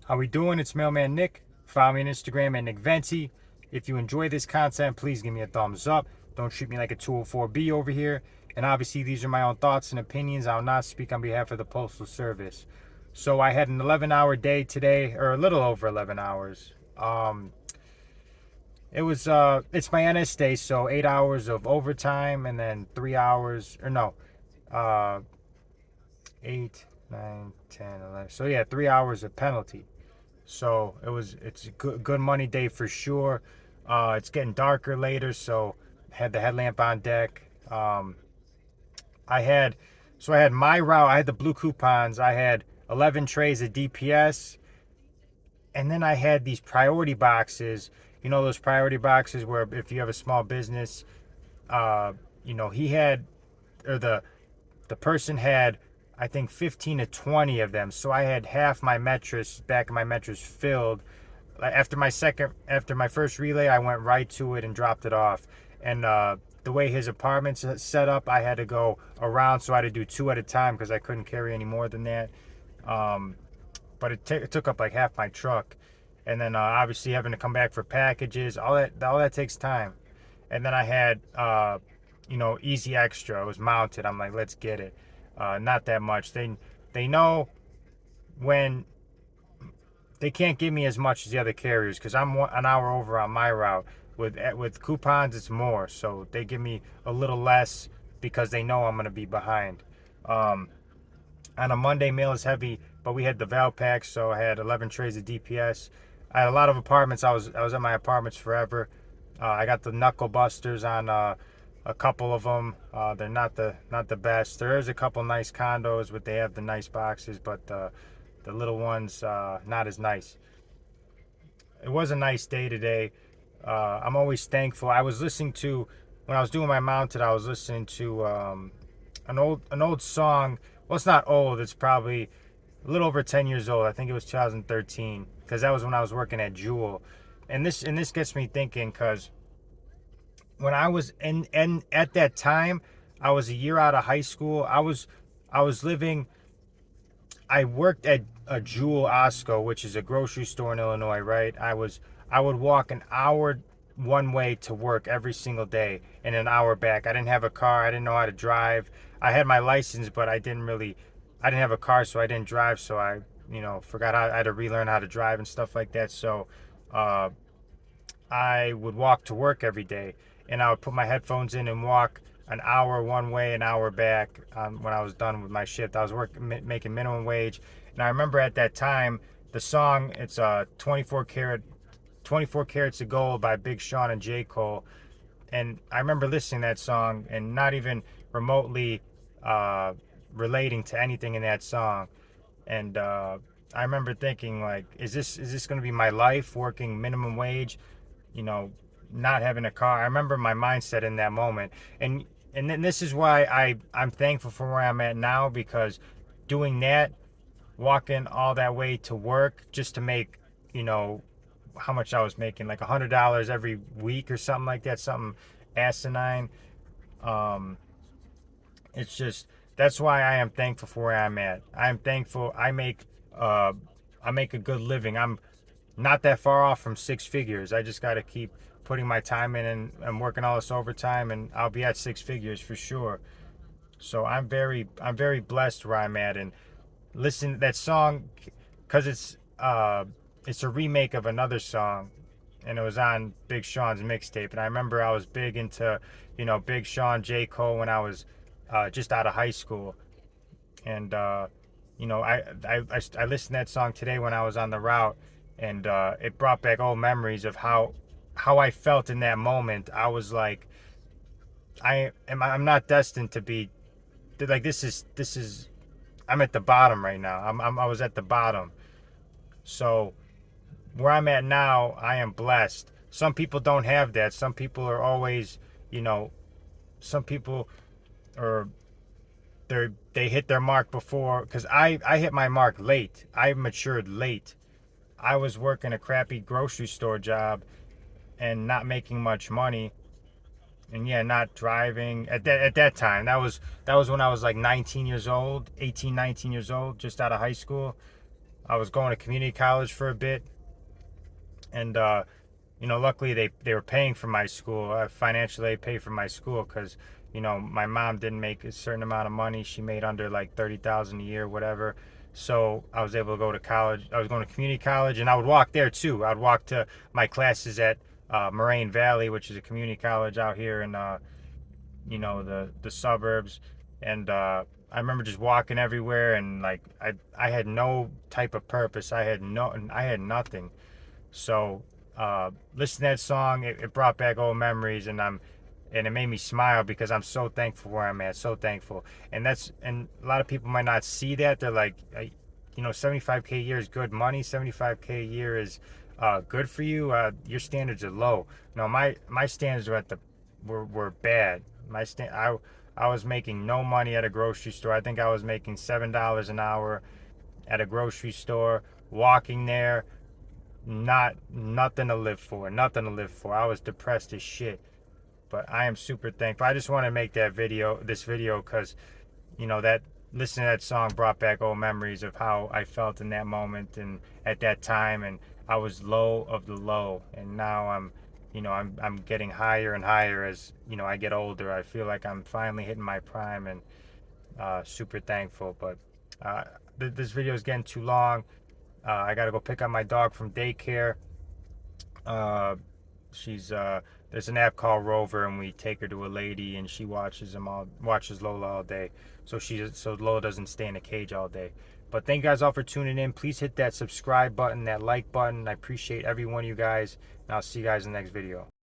How we doing? It's Mailman Nick. Follow me on Instagram at Nick Venti. If you enjoy this content, please give me a thumbs up. Don't treat me like a 204B over here. And obviously, these are my own thoughts and opinions. I will not speak on behalf of the Postal Service. So I had an 11-hour day today, or a little over 11 hours. It's my NS day, so 8 hours of overtime and then 3 hours, or no, uh, 8, 9, 10, 11. So yeah, 3 hours of penalty. So it's a good money day for sure. It's getting darker later, so had the headlamp on deck. I had I had my route. I had the blue coupons. I had 11 trays of DPS, and then I had these priority boxes. You know those priority boxes where if you have a small business, he had, or the person had, I think 15 to 20 of them. So I had half my back of my mattress filled. After my first relay, I went right to it and dropped it off. And the way his apartment's set up, I had to go around, so I had to do two at a time because I couldn't carry any more than that. But it took up like half my truck. And then obviously having to come back for packages, all that takes time. And then I had Easy Extra. It was mounted. I'm like, let's get it. Not that much. They know when they can't give me as much as the other carriers because I'm an hour over on my route. With coupons, it's more, so they give me a little less because they know I'm gonna be behind. On a Monday, mail is heavy, but we had the Val pack, so I had 11 trays of DPS. I had a lot of apartments. I was at my apartments forever. I got the knuckle busters on a couple of them. They're not the best. There is a couple nice condos, but they have the nice boxes, but the little ones not as nice. It was a nice day today. I'm always thankful. I was listening to, when I was doing my mounted, I was listening to an old song. Well, it's not old. It's probably a little over 10 years old. I think it was 2013 because that was when I was working at Jewel. And this gets me thinking because when I was in at that time, I was a year out of high school. I was living. I worked at a Jewel Osco, which is a grocery store in Illinois, right? I would walk an hour one way to work every single day and an hour back. I didn't have a car. I didn't know how to drive. I had my license, but I didn't have a car, so I didn't drive. So I forgot I had to relearn how to drive and stuff like that. So I would walk to work every day, and I would put my headphones in and walk an hour one way, an hour back. When I was done with my shift, I was making minimum wage, and I remember at that time the song. It's 24 Carats of Gold by Big Sean and J. Cole, and I remember listening to that song and not even remotely relating to anything in that song, and I remember thinking, like, is this going to be my life, working minimum wage? Not having a car. I remember my mindset in that moment, and then this is why I'm thankful for where I'm at now, because doing that, walking all that way to work just to make, how much I was making, like $100 every week or something like that, something asinine. It's just, that's why I am thankful for where I'm at. I am thankful I make a good living. I'm not that far off from six figures. I just got to keep putting my time in and working all this overtime, and I'll be at six figures for sure. So I'm very blessed where I'm at. And listen to that song because it's a remake of another song, and it was on Big Sean's mixtape. And I remember I was big into Big Sean, J. Cole when I was just out of high school. And I listened to that song today when I was on the route, and it brought back old memories of how I felt in that moment. I was like, I'm not destined to be like, this is I'm at the bottom right now. I was at the bottom. So where I'm at now, I am blessed. Some people don't have that. Some people are always, some people are, they hit their mark before, because I hit my mark late. I matured late. I was working a crappy grocery store job and not making much money, and not driving at that time. That was when I was like 19 years old, 18, 19 years old, just out of high school. I was going to community college for a bit, and luckily they were paying for my school. Financially, they paid for my school because my mom didn't make a certain amount of money. She made under like 30,000 a year, whatever. So I was able to go to college. I was going to community college, and I would walk there too. I'd walk to my classes at Moraine Valley, which is a community college out here in the suburbs. And I remember just walking everywhere, and like I had no type of purpose. I had nothing. So listening to that song, it brought back old memories, and it made me smile because I'm so thankful where I'm at, so thankful. And a lot of people might not see that. They're like, 75K a year is good money. 75K a year is good for you. Your standards are low. No, my standards were bad. I was making no money at a grocery store. I think I was making $7 an hour at a grocery store, walking there, nothing to live for. Nothing to live for. I was depressed as shit. But I am super thankful. I just want to make this video because that listening to that song brought back old memories of how I felt in that moment and at that time, and I was low of the low, and now I'm getting higher and higher as I get older. I feel like I'm finally hitting my prime, and super thankful. But this video is getting too long. I gotta go pick up my dog from daycare. She's there's an app called Rover, and we take her to a lady, and she watches Lola all day, so Lola doesn't stay in a cage all day. But thank you guys all for tuning in. Please hit that subscribe button, that like button. I appreciate every one of you guys, and I'll see you guys in the next video.